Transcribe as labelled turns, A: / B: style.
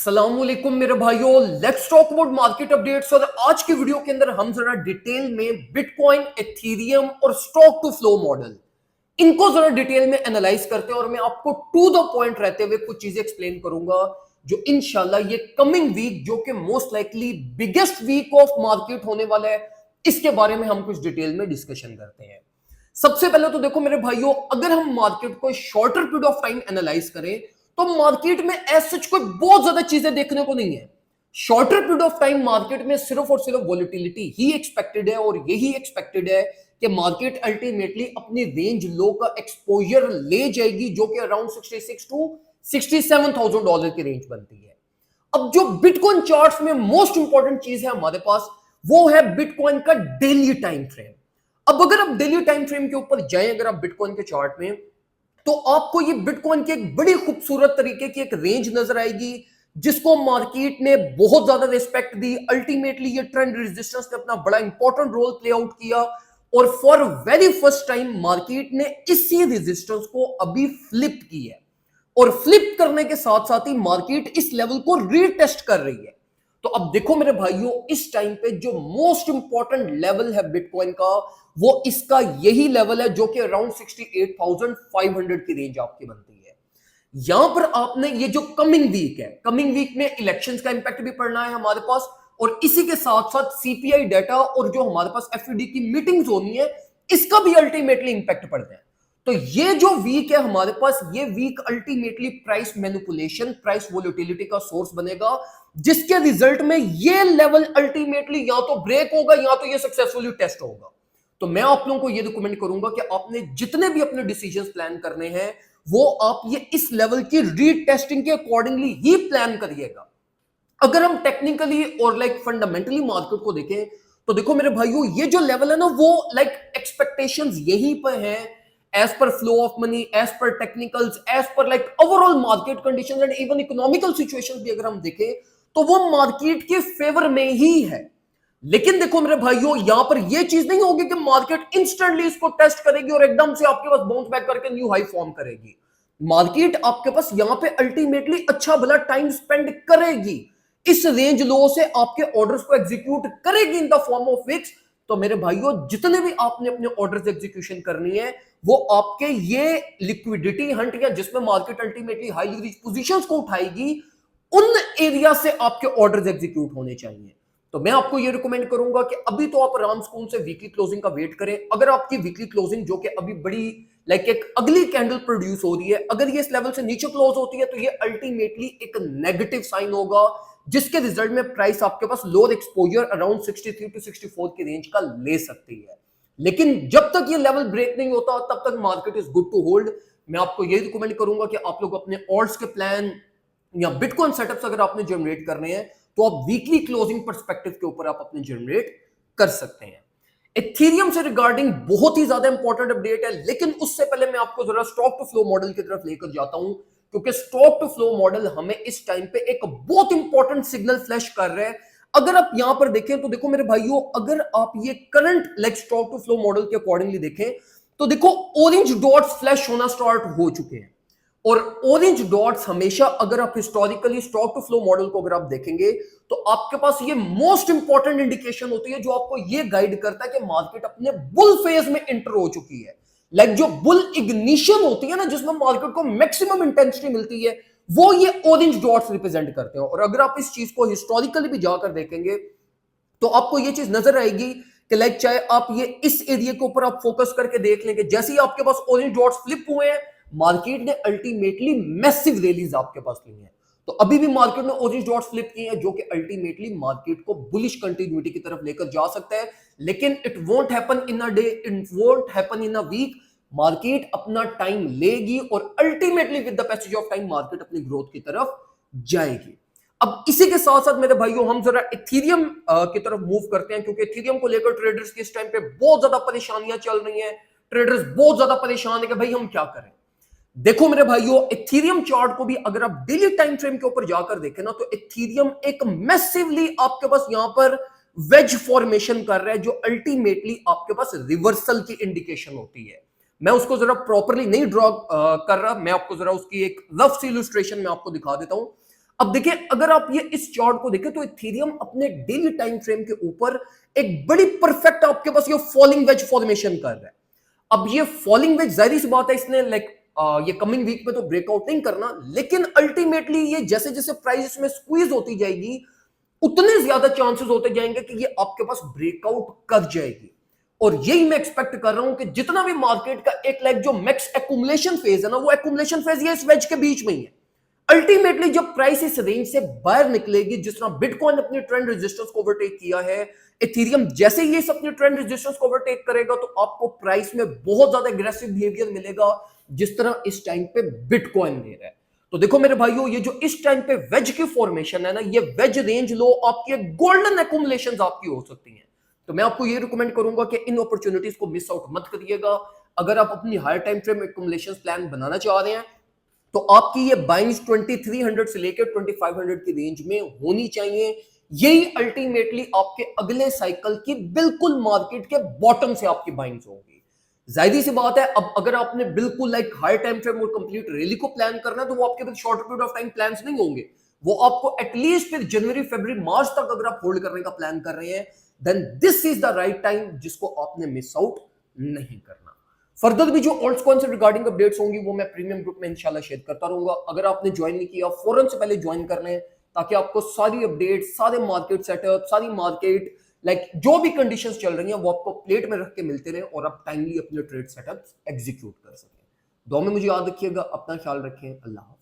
A: अस्सलामुअलैकुम मेरे भाइयों, let's talk about market updates. और आज की वीडियो के अंदर हम जरा डिटेल में बिटकॉइन, एथीरियम और स्टॉक टू फ्लो मॉडल इनको जरा डिटेल में एनालाइज करते हैं और मैं आपको टू द पॉइंट रहते हुए कुछ चीजें एक्सप्लेन करूंगा जो इंशाल्लाह ये कमिंग वीक, जो कि most likely biggest week of market होने वाला है, इसके बारे में हम कुछ डिटेल में डिस्कशन करते हैं। सबसे पहले तो देखो मेरे भाइयों, अगर हम मार्केट को shorter period of time analyse करें तो मार्केट में एज सच कोई बहुत ज्यादा चीजें देखने को नहीं है। Shorter period of time market में सिर्फ और सिर्फ वॉलिटिलिटी ही एक्सपेक्टेड है और यही एक्सपेक्टेड है कि मार्केट अल्टीमेटली अपनी रेंज लो का एक्सपोजर ले जाएगी, जो कि अराउंड 66 टू $67,000 की रेंज बनती है। अब जो बिटकॉइन चार्ट्स में मोस्ट इंपॉर्टेंट चीज है हमारे पास, वो है बिटकॉइन का डेली टाइम फ्रेम। अब अगर आप डेली टाइम फ्रेम के ऊपर जाएं, अगर आप बिटकॉइन के चार्ट में, तो आपको ये बिटकॉइन की एक बड़ी खूबसूरत तरीके की एक रेंज नजर आएगी जिसको मार्केट ने बहुत ज्यादा रिस्पेक्ट दी। अल्टीमेटली ये ट्रेंड रेजिस्टेंस ने अपना बड़ा इंपॉर्टेंट रोल प्ले आउट किया और for very first time market ने इसी रेजिस्टेंस को अभी फ्लिप की है और फ्लिप करने के साथ साथ ही मार्केट इस लेवल को रीटेस्ट कर रही है। तो अब देखो मेरे भाइयों, इस टाइम पे जो मोस्ट इंपॉर्टेंट लेवल है बिटकॉइन का, वो इसका यही लेवल है जो कि अराउंड 68,500 की रेंज आपकी बनती है। यहां पर आपने ये जो कमिंग वीक है, कमिंग वीक में इलेक्शंस का इंपैक्ट भी पड़ना है हमारे पास और इसी के साथ साथ सीपीआई डाटा और जो हमारे पास एफईडी की मीटिंग्स होनी है, इसका भी अल्टीमेटली इंपैक्ट पड़ता है। तो ये जो वीक है हमारे पास, ये week ultimately price manipulation, price volatility का सोर्स बनेगा, जिसके रिजल्ट में ये लेवल अल्टीमेटली या तो ब्रेक होगा या तो ये सक्सेसफुली टेस्ट होगा। तो मैं आप लोगों को ये रिकमेंड करूंगा कि आपने जितने भी अपने डिसीजंस प्लान करने हैं, वो आप ये इस लेवल की रीटेस्टिंग के अकॉर्डिंगली ही प्लान करिएगा। अगर हम टेक्निकली और फंडामेंटली मार्केट को देखें तो देखो मेरे भाइयों, ये जो लेवल है ना, वो एक्सपेक्टेशंस यहीं पर हैं as per flow of money, as per technicals, as per overall market conditions and even economical situations भी अगर हम देखें तो वो मार्केट के फेवर में ही है। लेकिन देखो मेरे भाइयों, यहां पर ये चीज नहीं होगी कि मार्केट इंस्टेंटली इसको टेस्ट करेगी और एकदम से आपके पास बाउंस बैक करके न्यू हाई फॉर्म करेगी। मार्केट आपके पास यहां पे अल्टीमेटली अच्छा भला टाइम स्पेंड करेगी, इस रेंज लो से आपके ऑर्डर्स को एग्जीक्यूट करेगी in the form of wicks. तो मेरे भाइयों, जितने भी आपने अपने ऑर्डर्स एग्जीक्यूशन करनी है, वो आपके ये लिक्विडिटी हंट या जिसमें market ultimately high leverage positions को उठाएगी, उन एरिया से आपके ऑर्डर्स एग्जीक्यूट होने चाहिए। तो मैं आपको ये रिकमेंड करूंगा कि अभी तो आप आराम स्कूल से वीकली क्लोजिंग का वेट करें। अगर आपकी वीकली क्लोजिंग जो कि अभी बड़ी एक अगली कैंडल प्रोड्यूस हो रही है, अगर ये इस लेवल से नीचे क्लोज होती है तो ये अल्टीमेटली एक नेगेटिव साइन होगा, जिसके रिजल्ट में प्राइस आपके पास लोअर एक्सपोजर अराउंड 63 टू 64 की रेंज का ले सकती है। लेकिन जब तक ये लेवल ब्रेक नहीं होता तब तक market is good to hold. मैं आपको ये रिकमेंड करूंगा कि आप लोग अपने ऑल्ट्स के प्लान या बिटकॉइन सेटअप्स अगर आपने जनरेट करने हैं तो आप वीकली क्लोजिंग पर्सपेक्टिव के ऊपर आप अपने जनरेट कर सकते हैं। एथेरियम से रिगार्डिंग बहुत ही ज्यादा इंपॉर्टेंट अपडेट है, लेकिन उससे पहले मैं आपको जरा स्टॉक टू फ्लो मॉडल की तरफ लेकर जाता हूं, क्योंकि स्टॉक टू फ्लो मॉडल हमें इस टाइम पे एक बहुत इंपॉर्टेंट सिग्नल फ्लैश कर रहा है। अगर आप यहां पर देखें तो देखो मेरे भाइयों, अगर आप ये current stock to flow model के अकॉर्डिंगली देखें तो देखो ऑरेंज डॉट्स फ्लैश होना स्टार्ट हो चुके हैं। और ऑरेंज डॉट्स हमेशा, अगर आप historically stock to flow model को अगर आप देखेंगे तो आपके पास ये मोस्ट इंपॉर्टेंट इंडिकेशन होती है जो आपको ये गाइड करता है कि मार्केट अपने बुल फेज में एंटर हो चुकी है। जो बुल इग्निशन होती है ना, जिसमें मार्केट को मैक्सिमम इंटेंसिटी मिलती है, वो ये ऑरेंज डॉट्स रिप्रेजेंट करते हैं। और अगर आप इस चीज को हिस्टोरिकली भी जाकर देखेंगे तो आपको ये चीज नजर आएगी कि चाहे आप ये इस एरिया के ऊपर आप फोकस करके देख लेंगे, जैसे ही आपके पास ऑरेंज डॉट्स फ्लिप हुए हैं, मार्केट ने अल्टीमेटली मैसिव रैलीज आपके पास ली है। तो अभी भी मार्केट ने ऑरेंज डॉट्स फ्लिप किए हैं, जो कि अल्टीमेटली मार्केट को बुलिश कंटिन्यूटी की तरफ लेकर जा सकता है। लेकिन it won't happen in a day, it won't happen in a week. Market अपना टाइम लेगी और ultimately with the passage of time market अपनी ग्रोथ की तरफ जाएगी। अब इसी के साथ साथ मेरे भाइयों, हम जरा एथेरियम की तरफ मूव करते हैं, क्योंकि एथेरियम को लेकर ट्रेडर्स की इस टाइम पे बहुत ज्यादा परेशानियां चल रही हैं। ट्रेडर्स बहुत ज्यादा परेशान है कि भाई हम क्या करें। देखो मेरे भाइयों, एथेरियम चार्ट को भी अगर आप डेली टाइम फ्रेम के ऊपर जाकर देखें ना, तो एथेरियम एक मैसिवली आपके पास यहां पर वेज फॉर्मेशन कर रहा है, जो अल्टीमेटली आपके पास रिवर्सल की इंडिकेशन होती है। मैं उसको जरा प्रॉपर्ली नहीं ड्रॉ कर रहा, मैं आपको जरा उसकी एक रफ सी इलस्ट्रेशन में आपको दिखा देता हूं। अब देखिए, अगर आप ये इस चार्ट को देखें तो इथेरियम अपने डेली टाइम फ्रेम के ऊपर एक बड़ी परफेक्ट आपके पास ये फॉलिंग वेज फॉर्मेशन कर रहा है। अब ये फॉलिंग वेज जाहिर सी बात है, इसने ये कमिंग वीक में तो ब्रेकआउट नहीं करना, लेकिन अल्टीमेटली ये जैसे जैसे प्राइस में स्क्वीज होती जाएगी उतने ज्यादा चांसेस होते जाएंगे कि ये आपके पास ब्रेकआउट कर जाएगी। और यही मैं एक्सपेक्ट कर रहा हूं कि जितना भी मार्केट का एक जो मैक्स एक्यूमुलेशन फेज है ना, वो एक्यूमुलेशन फेज ये इस वेज के बीच में ही है। अल्टीमेटली जब प्राइस इस रेंज से बाहर निकलेगी, जिस तरह बिटकॉइन अपनी ट्रेंड रेजिस्टेंस को ओवरटेक किया है, इथेरियम जैसे ही ये अपनी ट्रेंड रेजिस्टेंस को ओवरटेक करेगा तो आपको प्राइस में बहुत ज्यादा एग्रेसिव बिहेवियर मिलेगा, जिस तरह इस टाइम पे बिटकॉइन दे रहा है। तो देखो मेरे भाइयों, ये जो इस टाइम पे वेज की फॉर्मेशन है ना, ये वेज रेंज लो आपकी गोल्डन एक्यूमुलेशंस आपकी हो सकती हैं। तो मैं आपको ये रिकमेंड करूंगा कि इन अपॉर्चुनिटीज को मिस आउट मत करिएगा। अगर आप अपनी higher time frame accumulation plan बनाना चाह रहे हैं तो आपकी ये बाइंग्स 2300 से लेकर 2500 की रेंज में होनी चाहिए। यही अल्टीमेटली आपके अगले साइकिल की बिल्कुल मार्केट के बॉटम से आपकी बाइंग्स होगी। जाहिर सी बात है, अब अगर आपने बिल्कुल हाई टाइम फ्रेम और कंप्लीट रैली को प्लान करना है तो वो आपके short period of time plans नहीं होंगे। वो आपको एटलीस्ट फिर जनवरी फरवरी मार्च तक अगर आप होल्ड करने का प्लान कर रहे हैं, then this is the right time जिसको आपने मिस आउट नहीं करना। फर्दर भी जो ऑल्ट कॉइन से रिगार्डिंग अपडेट्स होंगी वो मैं प्रीमियम ग्रुप में इंशाल्लाह शेयर करता रहूंगा। अगर आपने ज्वाइन नहीं किया, फौरन से पहले ज्वाइन कर लें, ताकि आपको सारी अपडेट, सारे मार्केट सेटअप, सारी मार्केट जो भी कंडीशंस चल रही हैं वो आपको प्लेट में रख के मिलते रहे और आप टाइमली अपने ट्रेड सेटअप एग्जीक्यूट कर सकें। दुआ में मुझे याद रखिएगा, अपना ख्याल रखें। अल्लाह।